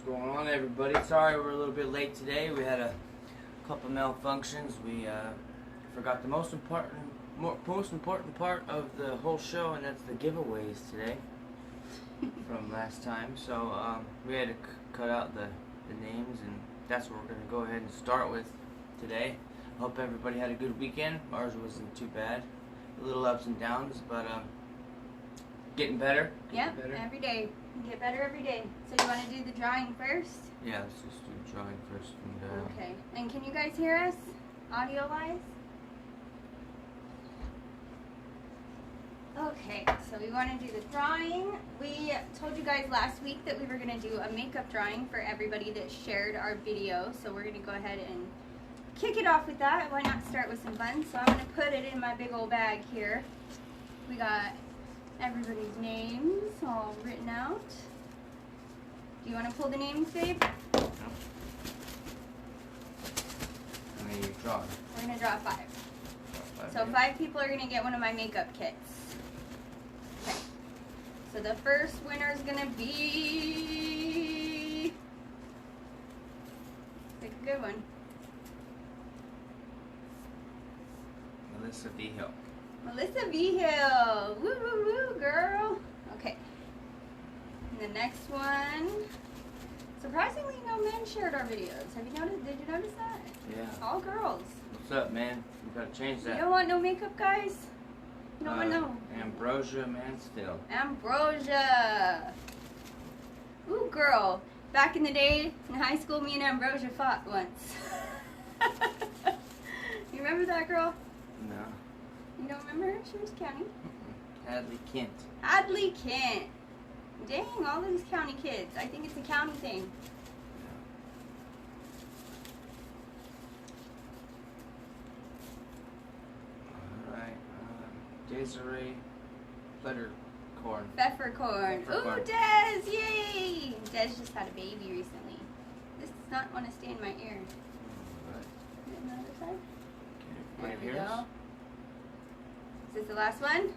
going on, everybody? Sorry we're a little bit late today. We had a couple malfunctions. We forgot the most important part of the whole show, and that's the giveaways today from last time. So we had to cut out the names, and that's what we're going to go ahead and start with today. Hope everybody had a good weekend. Ours wasn't too bad. A little ups and downs, but getting better. Yep, every day. You get better every day. So you want to do the drawing first? Yeah, let's just do the drawing first. And, okay. And can you guys hear us, audio-wise? Okay, so we want to do the drawing. We told you guys last week that we were going to do a makeup drawing for everybody that shared our video. So we're going to go ahead and kick it off with that. Why not start with some fun? So I'm going to put it in my big old bag here. We got everybody's names all written out. Do you want to pull the names, babe? No. How many are you drawing? We're going to draw 5. So 5 people are going to get one of my makeup kits. Okay. So the first winner is going to be... Pick a good one. Melissa V. Hill. Melissa V. Hill. Woo, woo, woo, girl. Okay. And the next one. Surprisingly, no men shared our videos. Have you noticed? Did you notice that? Yeah. All girls. What's up, man? We gotta change that. You don't want no makeup, guys? You don't want no. Ambrosia Mansfield. Ambrosia. Ooh, girl. Back in the day, in high school, me and Ambrosia fought once. You remember that girl? No. You don't remember her? She was county. Hadley Kent. Hadley Kent. Dang, all these county kids. I think it's a county thing. Alright. Desiree Plettercorn. Peppercorn. Ooh, Des! Yay! Des just had a baby recently. This does not want to stay in my ear. Alright. On the other side? Okay, There we hear us? go. Is this the last one?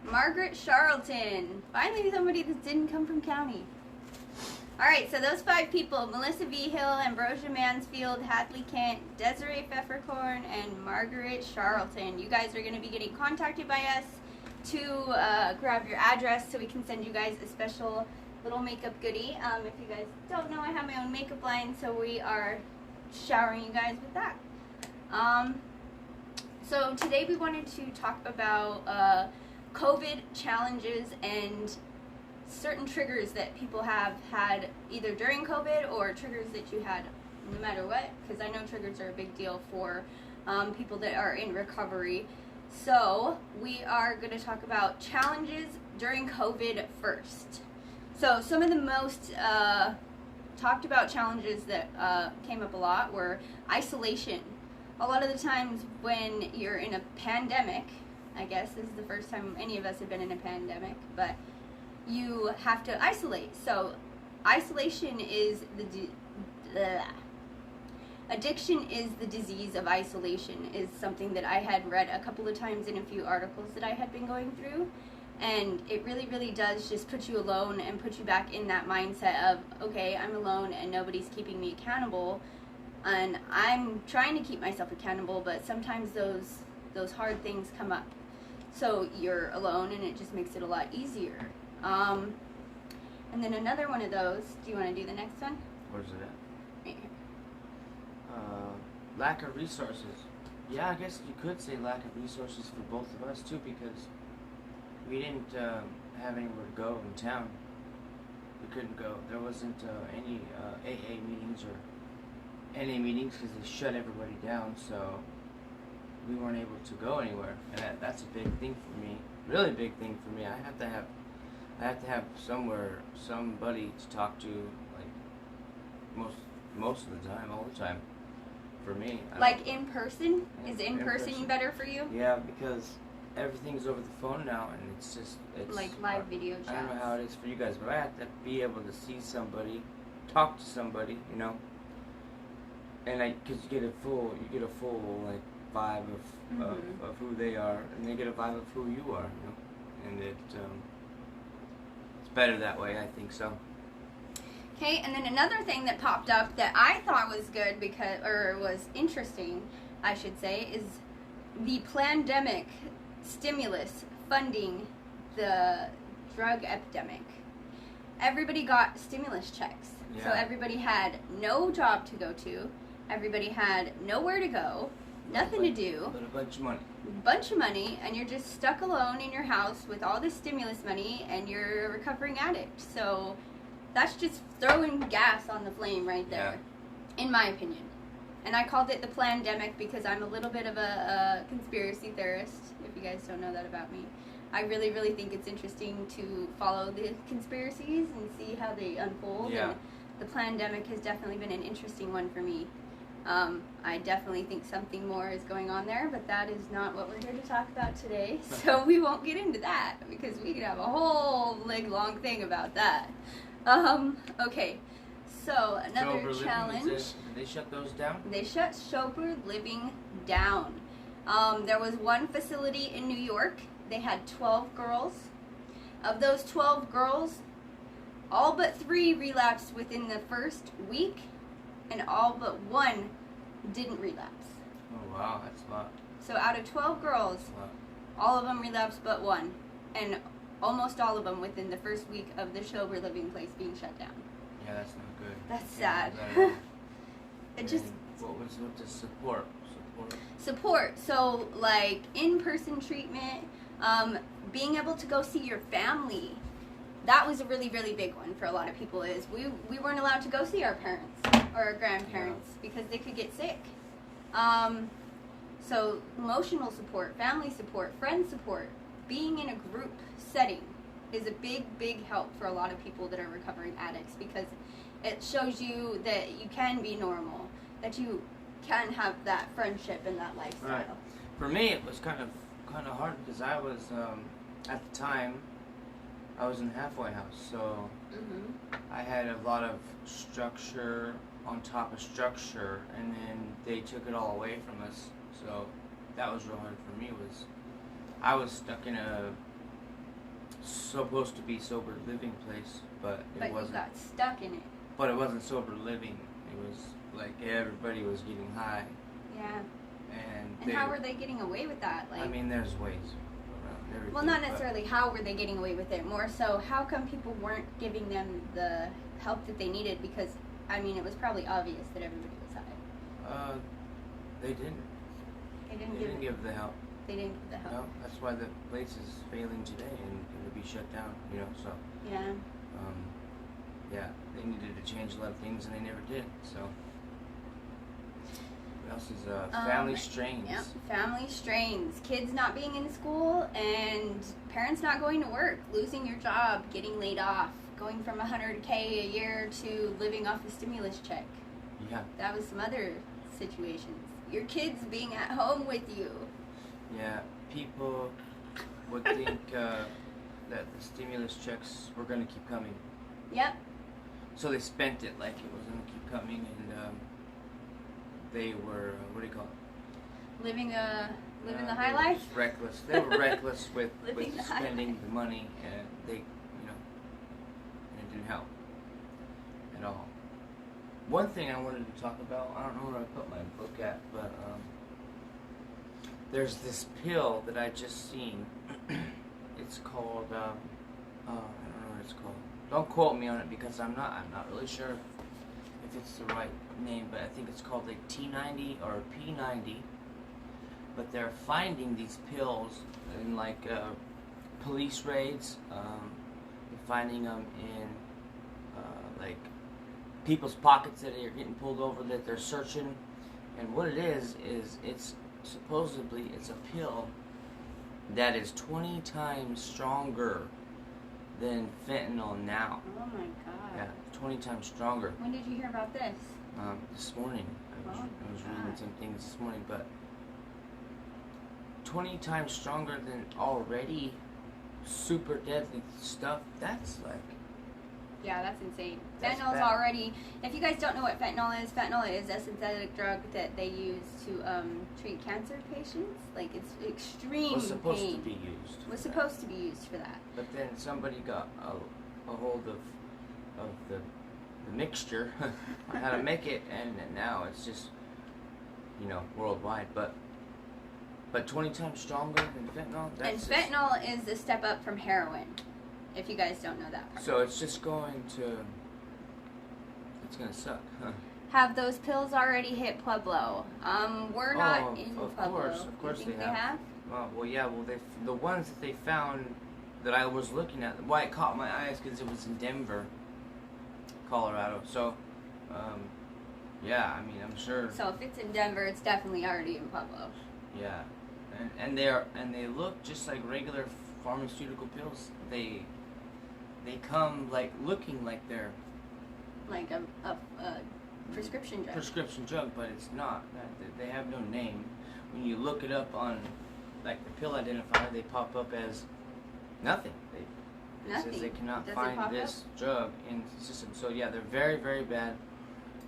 Margaret Charlton. Finally somebody that didn't come from county. Alright, so those 5 people, Melissa V. Hill, Ambrosia Mansfield, Hadley Kent, Desiree Peppercorn, and Margaret Charlton. You guys are going to be getting contacted by us to grab your address so we can send you guys a special little makeup goodie. If you guys don't know, I have my own makeup line, so we are showering you guys with that. So today we wanted to talk about COVID challenges and certain triggers that people have had either during COVID or triggers that you had no matter what, because I know triggers are a big deal for people that are in recovery. So we are going to talk about challenges during COVID first. So some of the most talked about challenges that came up a lot were isolation. A lot of the times when you're in a pandemic, I guess this is the first time any of us have been in a pandemic, but you have to isolate. So isolation is addiction is the disease of isolation is something that I had read a couple of times in a few articles that I had been going through. And it really, really does just put you alone and put you back in that mindset of, okay, I'm alone and nobody's keeping me accountable. And I'm trying to keep myself accountable, but sometimes those hard things come up. So you're alone and it just makes it a lot easier. And then another one of those, do you want to do the next one? Where's it at? Right here. Lack of resources. Yeah, I guess you could say lack of resources for both of us too, because we didn't have anywhere to go in town. We couldn't go. There wasn't any AA meetings or NA meetings because they shut everybody down, so we weren't able to go anywhere. And that's a big thing for me. Really big thing for me. I have to have somebody to talk to, like most of the time, all the time. For me. Like in person? Is in person better for you? Yeah, because everything's over the phone now, and it's like live video chats. I don't know how it is for you guys, but I have to be able to see somebody, talk to somebody, you know. And because you get a full like vibe of who they are, and they get a vibe of who you are, you know. And it's better that way, I think so. Okay, and then another thing that popped up that I thought was good or was interesting, I should say, is the Plandemic stimulus funding the drug epidemic. Everybody got stimulus checks. Yeah. So everybody had no job to go to. Everybody had nowhere to go, nothing to do. But a bunch of money. Bunch of money, and you're just stuck alone in your house with all this stimulus money, and you're a recovering addict. So that's just throwing gas on the flame right there, in my opinion. And I called it the Plandemic because I'm a little bit of a conspiracy theorist, if you guys don't know that about me. I really, really think it's interesting to follow the conspiracies and see how they unfold. Yeah. And the Plandemic has definitely been an interesting one for me. I definitely think something more is going on there, but that is not what we're here to talk about today. So we won't get into that because we could have a whole leg-long thing about that. Okay. So another Sober challenge. Living, did they shut those down? They shut Sober Living down. There was one facility in New York. They had 12 girls. Of those 12 girls, all but 3 relapsed within the first week, and all but 1 didn't relapse. Oh wow, that's a lot. So out of 12 girls, all of them relapsed but 1, and almost all of them within the first week of the Sober Living place being shut down. Yeah, that's not good. That's sad. It just what was with the support? Support. So like in-person treatment, being able to go see your family. That was a really, really big one for a lot of people. Is we weren't allowed to go see our parents or our grandparents because they could get sick. So emotional support, family support, friend support, being in a group setting is a big, big help for a lot of people that are recovering addicts because it shows you that you can be normal, that you can have that friendship and that lifestyle. Right. For me, it was kind of hard because I was at the time I was in a halfway house, so I had a lot of structure on top of structure, and then they took it all away from us. So that was real hard for me. I was stuck in a supposed to be sober living place, but it wasn't. You got stuck in it. But it wasn't sober living. It was like everybody was getting high. Yeah. And how were they getting away with that? Like, I mean, there's ways around everything. Well, not necessarily how were they getting away with it. More so, how come people weren't giving them the help that they needed? Because, I mean, it was probably obvious that everybody was high. They didn't. They didn't give the help. They didn't give the help. No, that's why the place is failing today and going to be shut down. You know, so. Yeah. Yeah, they needed to change a lot of things and they never did. So. What else is family strains? Yep, family strains. Kids not being in school and parents not going to work, losing your job, getting laid off, going from $100K a year to living off a stimulus check. Yeah. That was some other situations. Your kids being at home with you. Yeah, people would think that the stimulus checks were going to keep coming. Yep. So they spent it like it was going to keep coming, and they were, what do you call it? Living the high life? Reckless. They were reckless with The spending the money, and they, and it didn't help at all. One thing I wanted to talk about, I don't know where I put my book at, but there's this pill that I just seen. It's called, I don't know what it's called. Don't quote me on it because I'm not really sure if it's the right name, but I think it's called like T90 or P90. But they're finding these pills in like police raids. They're finding them in like people's pockets that are getting pulled over that they're searching. And what it is it's supposedly it's a pill that is 20 times stronger than fentanyl now. Oh my god. Yeah, 20 times stronger. When did you hear about this? This morning. I was reading some things this morning, but 20 times stronger than already super deadly stuff. That's like... Yeah, that's insane. That's Fentanyl's bad. already... If you guys don't know what fentanyl is a synthetic drug that they use to treat cancer patients. Like, it's extreme was supposed pain. to be used. Was supposed to be used for that. But then somebody got a hold of the the mixture on how to make it, and now it's just, you know, worldwide. But 20 times stronger than fentanyl. And fentanyl is a step up from heroin, if you guys don't know that part. So it's just going to, it's gonna suck. Have those pills already hit Pueblo? We're not in Pueblo. Of course you think they have. Well, yeah. Well, the ones that they found that I was looking at, why it caught my eyes because it was in Denver, Colorado. So, yeah. I mean, I'm sure. So if it's in Denver, it's definitely already in Pueblo. Yeah, and they look just like regular pharmaceutical pills. They come like looking like they're like a prescription drug. Prescription drug, but it's not. They have no name. When you look it up on, like, the pill identifier, they pop up as nothing. It says they cannot find this drug in the system. So yeah, they're very, very bad.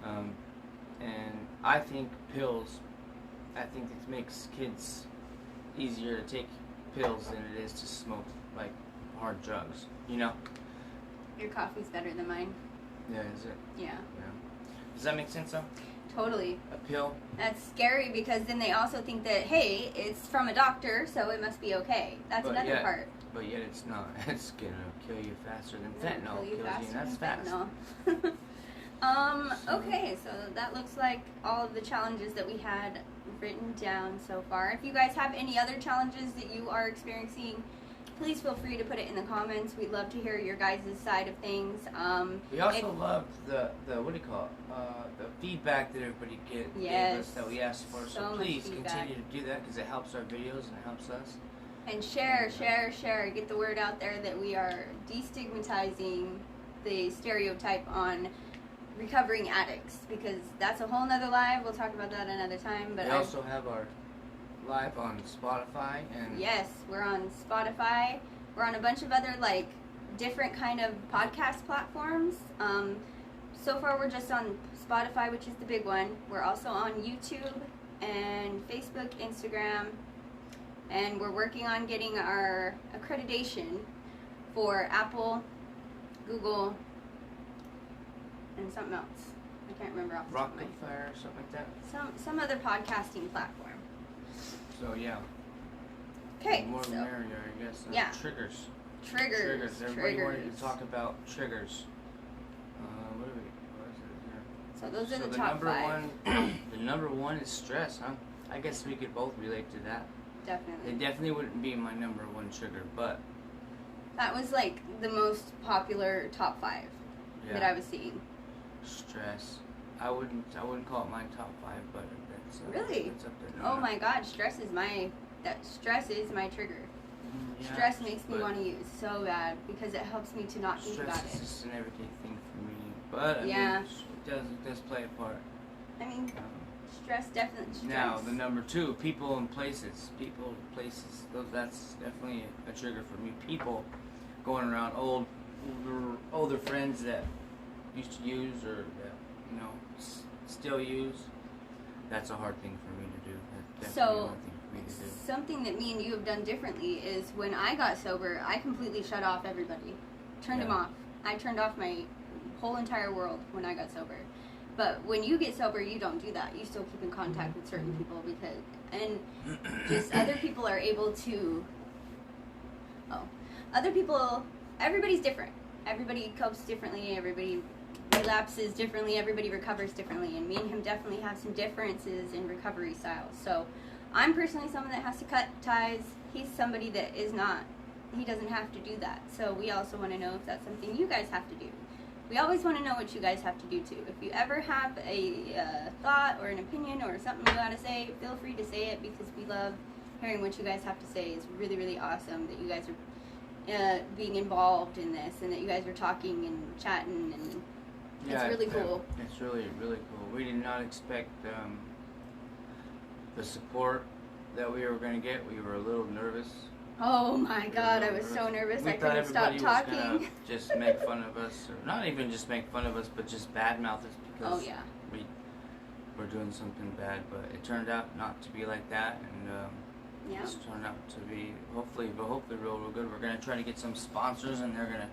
And I think pills. I think it makes kids easier to take pills than it is to smoke like hard drugs. You know. Your coffee's better than mine. Yeah, is it? Yeah. Does that make sense, though? Totally. A pill? That's scary because then they also think that, hey, it's from a doctor, so it must be okay. That's another part. But yet it's not. It's going to kill you faster than fentanyl kills you, and that's fast. Okay, so that looks like all of the challenges that we had written down so far. If you guys have any other challenges that you are experiencing, please feel free to put it in the comments. We'd love to hear your guys' side of things. We also loved the what do you call it? The feedback that everybody gave us that we asked for. So please continue to do that because it helps our videos and it helps us. And share. Get the word out there that we are destigmatizing the stereotype on recovering addicts, because that's a whole nother live. We'll talk about that another time. But we also have our live on Spotify, and yes, we're on Spotify. We're on a bunch of other like different kind of podcast platforms. So far we're just on Spotify, which is the big one. We're also on YouTube and Facebook, Instagram, and we're working on getting our accreditation for Apple, Google, and something else. I can't remember off the top of my head. Rocketfire or something like that. Some other podcasting platform. So yeah. Okay. The more the merrier, I guess. Yeah. Triggers. Triggers. Everybody wanted to talk about triggers. What is it here? So those are the top number 5. The number one is stress, huh? I guess we could both relate to that. Definitely. It definitely wouldn't be my number one trigger, but that was like the most popular top 5 that I was seeing. Stress. I wouldn't call it my top 5, but that's really. It's up there. No. My God, stress is my trigger. Yeah, stress makes me want to use so bad because it helps me to not think about it. Stress is just an everyday thing for me, but I mean, it does play a part. I mean, stress definitely. Now the number 2, people and places. That's definitely a trigger for me. People going around older friends that used to use or that still use. That's a hard thing for me to do. That's definitely a hard thing for me to do. Something that me and you have done differently is when I got sober, I completely shut off everybody. Turned them off. I turned off my whole entire world when I got sober. But when you get sober, you don't do that. You still keep in contact with certain people just other people are able to. Everybody's different. Everybody copes differently. Everybody relapses differently. Everybody recovers differently. And me and him definitely have some differences in recovery styles. So I'm personally someone that has to cut ties. He's somebody that is not. He doesn't have to do that. So we also want to know if that's something you guys have to do. We always want to know what you guys have to do too. If you ever have a thought or an opinion or something you gotta say, feel free to say it because we love hearing what you guys have to say. It's really, really awesome that you guys are being involved in this and that you guys are talking and chatting, and it's really cool. It's really, really cool. We did not expect the support that we were going to get. We were a little nervous. Oh my God, I was so nervous. I couldn't stop talking. Was gonna just make fun of us, or not even just make fun of us, but just badmouth us because we were doing something bad. But it turned out not to be like that, and it's turned out to be hopefully real good. We're gonna try to get some sponsors, and they're gonna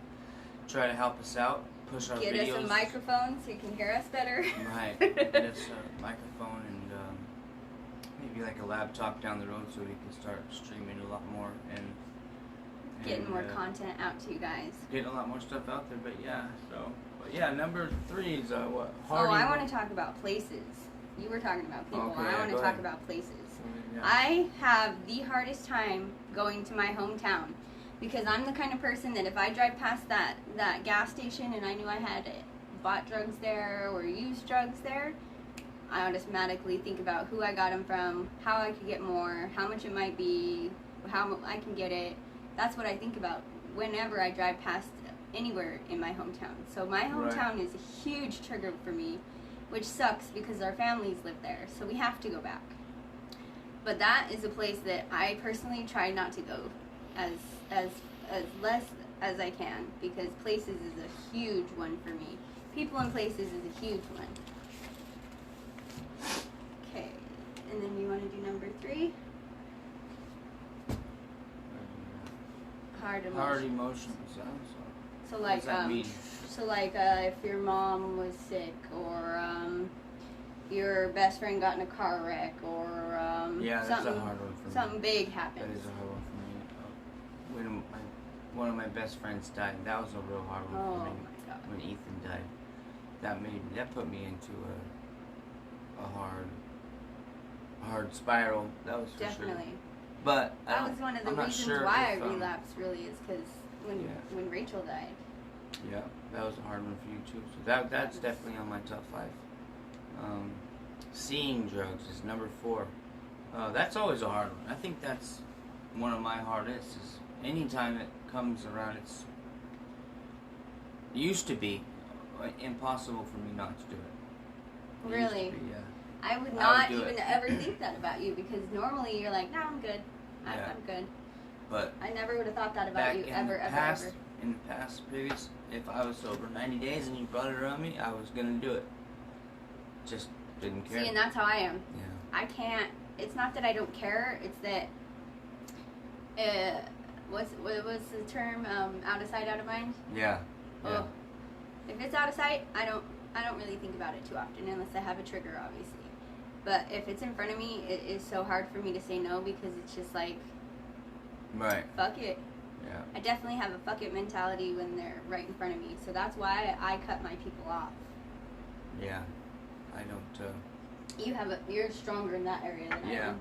try to help us out, push our Get videos. us a microphone so you can hear us better. Right. Get us a microphone and maybe like a laptop down the road so we can start streaming a lot more and getting more content out to you guys. Getting a lot more stuff out there, but yeah, number 3 is what? I want to talk about places. You were talking about people. Okay, I want to talk about places. Yeah. I have the hardest time going to my hometown because I'm the kind of person that if I drive past that gas station and I knew I had bought drugs there or used drugs there, I automatically think about who I got them from, how I could get more, how much it might be, how I can get it. That's what I think about whenever I drive past anywhere in my hometown. So my hometown is a huge trigger for me, which sucks because our families live there, so we have to go back. But that is a place that I personally try not to go as less as I can because places is a huge one for me. People and places is a huge one. Okay, and then you want to do number 3? Hard emotions. Hard emotions. So like, if your mom was sick, or your best friend got in a car wreck, or that's a hard one for me. Something big happens. That is a hard one for me. When one of my best friends died, that was a real hard one for me. Oh my God. When Ethan died, that put me into a hard spiral. That was for definitely. Sure. But that was one of the reasons why I relapsed. Really, is because when Rachel died. Yeah, that was a hard one for you too. So that's definitely on my top 5. Seeing drugs is number 4. That's always a hard one. I think that's one of my hardest. Is anytime it comes around, it used to be impossible for me not to do it. Really? Be, yeah. I would not even ever think that about you because normally you're like, no, I'm good. I'm good. But I never would have thought that about you ever. In the past, previous, if I was sober 90 days and you brought it around me, I was gonna do it. Just didn't care. See, and that's how I am. Yeah. I can't. It's not that I don't care. It's that. What was the term? Out of sight, out of mind. Yeah. Oh, if it's out of sight, I don't really think about it too often unless I have a trigger, obviously. But if it's in front of me, it is so hard for me to say no because it's just like. Right. Fuck it. Yeah. I definitely have a fuck it mentality when they're right in front of me. So that's why I cut my people off. Yeah. I don't. You're stronger in that area than I am.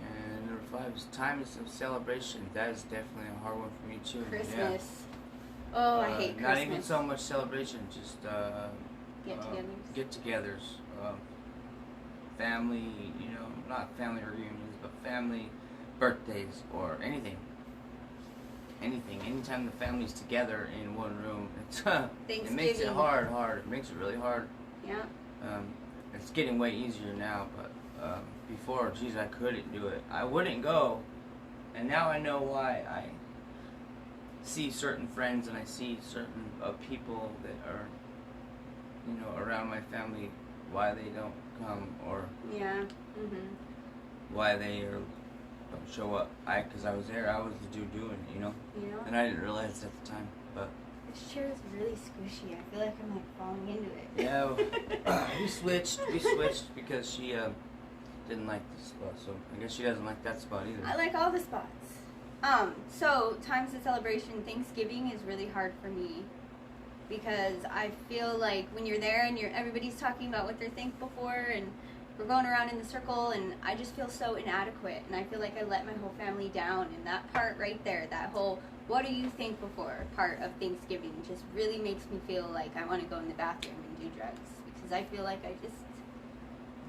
And number 5 is times of celebration. That is definitely a hard one for me too. Christmas. Yeah. Oh, I hate Christmas. Not even so much celebration, just get-togethers. Family, not family reunions, but family birthdays or anything. Anytime the family's together in one room, it makes it hard. It makes it really hard. Yeah. It's getting way easier now, but before, geez, I couldn't do it. I wouldn't go, and now I know why. I see certain friends and I see certain people that are, around my family, why they don't come or why they don't show up. Because I was there, I was the dude doing it, Yeah. And I didn't realize at the time, but. This chair is really squishy. I feel like I'm like falling into it. Yeah, we switched because she didn't like this spot, so I guess she doesn't like that spot either. I like all the spots. So times of celebration, Thanksgiving is really hard for me because I feel like when you're there and everybody's talking about what they're thankful for and we're going around in the circle and I just feel so inadequate and I feel like I let my whole family down, and that part right there, that whole what are you thankful for part of Thanksgiving just really makes me feel like I want to go in the bathroom and do drugs because I feel like I just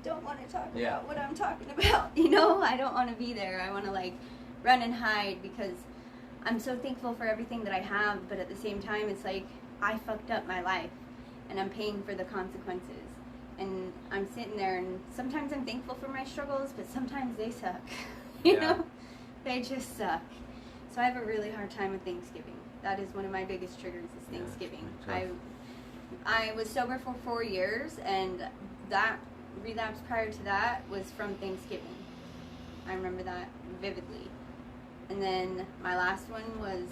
don't want to talk about what I'm talking about. I don't want to be there. I want to like run and hide because I'm so thankful for everything that I have, but at the same time it's like I fucked up my life and I'm paying for the consequences. And I'm sitting there and sometimes I'm thankful for my struggles, but sometimes they suck. You know? They just suck. So I have a really hard time with Thanksgiving. That is one of my biggest triggers is Thanksgiving. I was sober for 4 years, and that relapse prior to that was from Thanksgiving. I remember that vividly. And then my last one was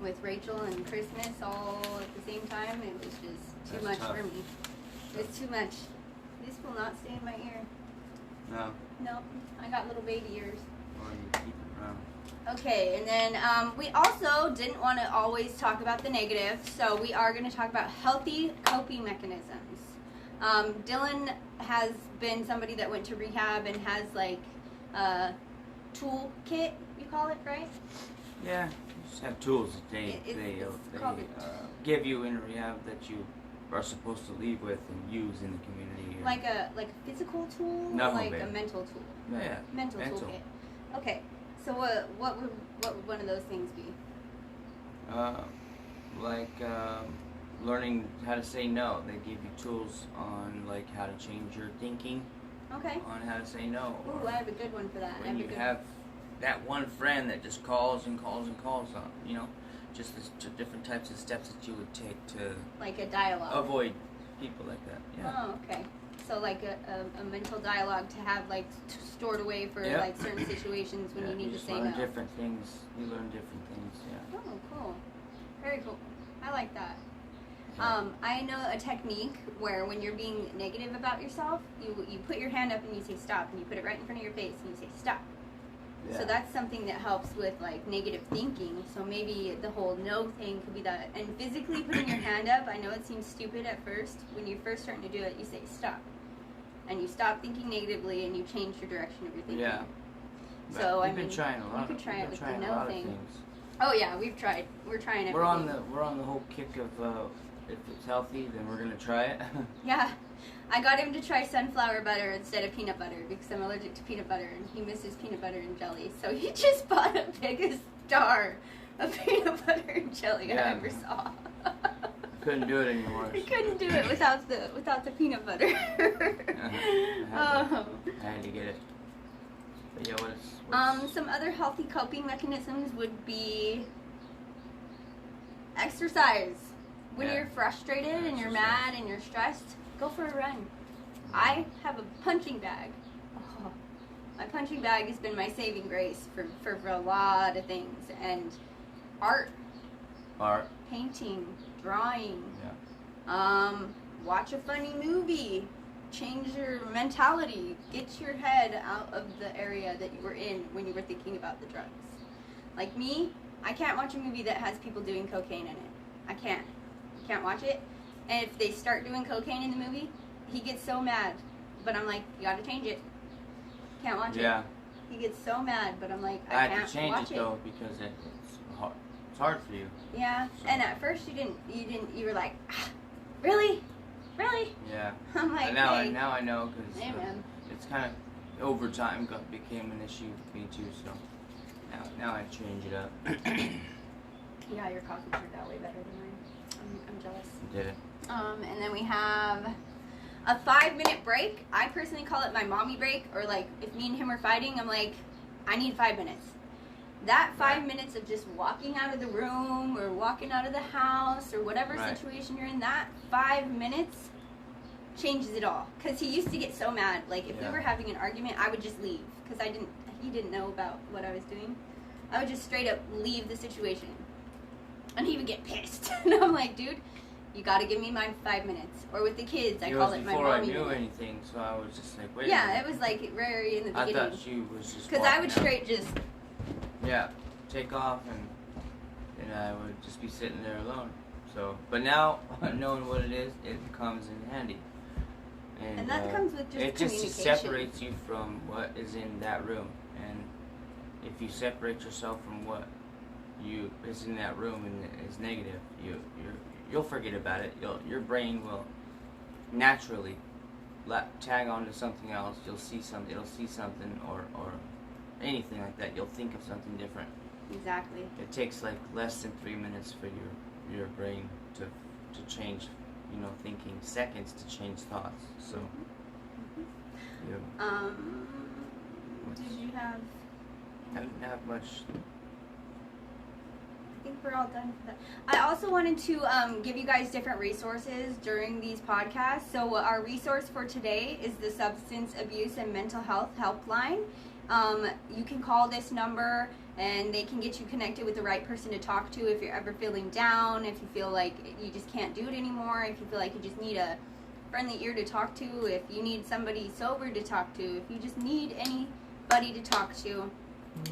with Rachel and Christmas all at the same time, it was just too much tough. for me. It's too much. This will not stay in my ear. No. No, I got little baby ears. Or you keep it around. Okay, and then we also didn't want to always talk about the negative, so we are going to talk about healthy coping mechanisms. Dylan has been somebody that went to rehab and has like a toolkit, you call it, right? Yeah, you just have tools that they give you in rehab that you are supposed to leave with and use in the community. Like a physical tool, No, or like babe. a mental tool. Yeah, Mental toolkit. Okay, so what would one of those things be? Learning how to say no. They give you tools on like how to change your thinking. Okay. On how to say no. Ooh, I have a good one for that. When you have that one friend that just calls and calls and calls on, just the different types of steps that you would take to like a dialogue. avoid people like that. Yeah. Oh, okay. So like a mental dialogue to have like stored away for Yep. like certain situations when you need to say learn no. different things. You learn different things. Yeah. Oh, cool. Very cool. I like that. Yeah. I know a technique where when you're being negative about yourself, you put your hand up and you say stop, and you put it right in front of your face and you say stop. Yeah. So that's something that helps with like negative thinking. So maybe the whole no thing could be that. And physically putting your hand up, I know it seems stupid at first. When you're first starting to do it, you say stop. And you stop thinking negatively and you change your direction of your thinking. Yeah. So we've been trying a lot. You could try it with the trying a no lot of thing. things. Oh yeah, we've tried. We're trying everything. We're on the whole kick of if it's healthy, then we're gonna try it. Yeah. I got him to try sunflower butter instead of peanut butter because I'm allergic to peanut butter and he misses peanut butter and jelly. So he just bought the biggest jar of peanut butter and jelly I ever saw. Couldn't do it anymore. He couldn't do it without the peanut butter. I had to get it. But yeah, what's some other healthy coping mechanisms would be exercise. When you're frustrated and you're mad and you're stressed, go for a run. I have a punching bag. Oh, my punching bag has been my saving grace for a lot of things. And art, painting, drawing. Yeah. Watch a funny movie. Change your mentality. Get your head out of the area that you were in when you were thinking about the drugs. Like me, I can't watch a movie that has people doing cocaine in it. I can't watch it. And if they start doing cocaine in the movie, he gets so mad. But I'm like, you gotta change it. Can't watch it. Yeah. He gets so mad, but I'm like, I can't had to change watch it though because it's hard. It's hard for you. Yeah. So. And at first you were like, really? Yeah. I'm like, now hey. now I know because Hey, man. it's kind of over time became an issue with me too. So now I change it up. Yeah, your coffee turned out way better than mine. I'm jealous. Did it? And then we have a 5-minute break. I personally call it my mommy break, or like if me and him are fighting, I'm like, I need 5 minutes. That 5 minutes of just walking out of the room or walking out of the house or whatever situation you're in, that 5 minutes changes it all. Because he used to get so mad. Like if we were having an argument, I would just leave because he didn't know about what I was doing. I would just straight up leave the situation. And he would get pissed. And I'm like, dude, you got to give me my 5 minutes. Or with the kids, I call it my mommy before I knew minute. anything, so I was just like, wait. Yeah, it was like very in the beginning. I thought she was just. Because I would walking out. straight just. Yeah, take off and I would just be sitting there alone. So, but now knowing what it is, it comes in handy. And that comes with just it communication. just separates you from what is in that room. And if you separate yourself from what is in that room and is negative, you'll forget about it. Your brain will naturally tag on to something else. It'll see something or anything like that. You'll think of something different. Exactly. It takes like less than 3 minutes for your brain to change, thinking, seconds to change thoughts. So, did you have? I didn't have much. I think we're all done for that. I also wanted to give you guys different resources during these podcasts. So our resource for today is the Substance Abuse and Mental Health Helpline. You can call this number and they can get you connected with the right person to talk to if you're ever feeling down, if you feel like you just can't do it anymore, if you feel like you just need a friendly ear to talk to, if you need somebody sober to talk to, if you just need anybody to talk to,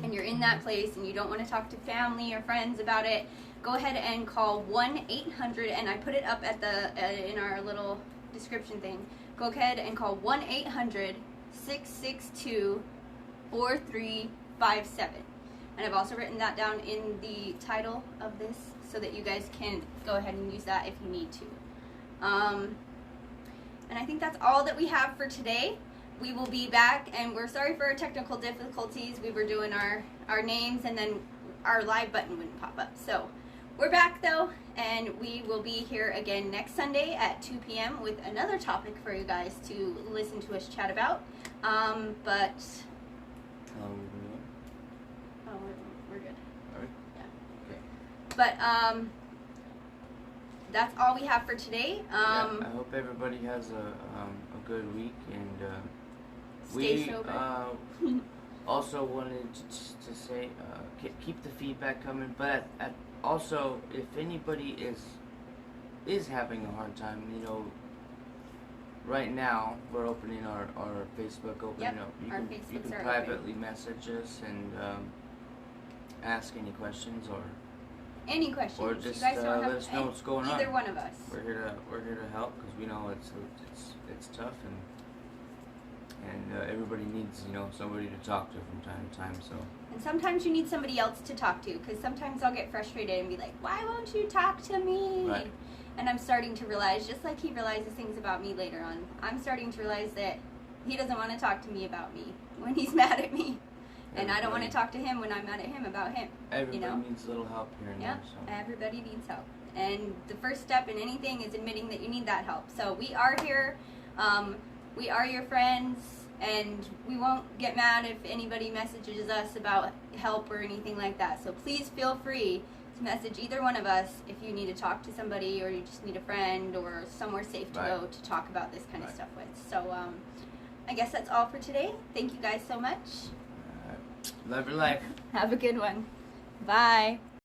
and you're in that place and you don't want to talk to family or friends about it, go ahead and call 1-800, and I put it up at the in our little description thing. Go ahead and call 1-800-662-4357. And I've also written that down in the title of this so that you guys can go ahead and use that if you need to. And I think that's all that we have for today. We will be back, and we're sorry for our technical difficulties. We were doing our names, and then our live button wouldn't pop up. So we're back, though, and we will be here again next Sunday at 2 p.m. with another topic for you guys to listen to us chat about. But... we're good. All right. Yeah. Okay. But, that's all we have for today. Yeah, I hope everybody has a good week, and Stay sober. Also wanted to say keep the feedback coming, but also if anybody is having a hard time, you know, right now we're opening our Facebook opening up. You can privately message us and ask any questions or just you guys don't let us know what's going on. Either one of us. We're here to help, because we know it's tough, and everybody needs, you know, somebody to talk to from time to time. So. And sometimes you need somebody else to talk to, because sometimes I'll get frustrated and be like, "Why won't you talk to me?" Right. And I'm starting to realize, just like he realizes things about me later on, I'm starting to realize that he doesn't want to talk to me about me when he's mad at me. And I don't want to talk to him when I'm mad at him about him. Everybody needs a little help here and there. So. Everybody needs help. And the first step in anything is admitting that you need that help. So we are here. We are your friends. And we won't get mad if anybody messages us about help or anything like that. So please feel free to message either one of us if you need to talk to somebody, or you just need a friend or somewhere safe to go to talk about this kind of stuff with. So I guess that's all for today. Thank you guys so much. Love your life. Have a good one. Bye.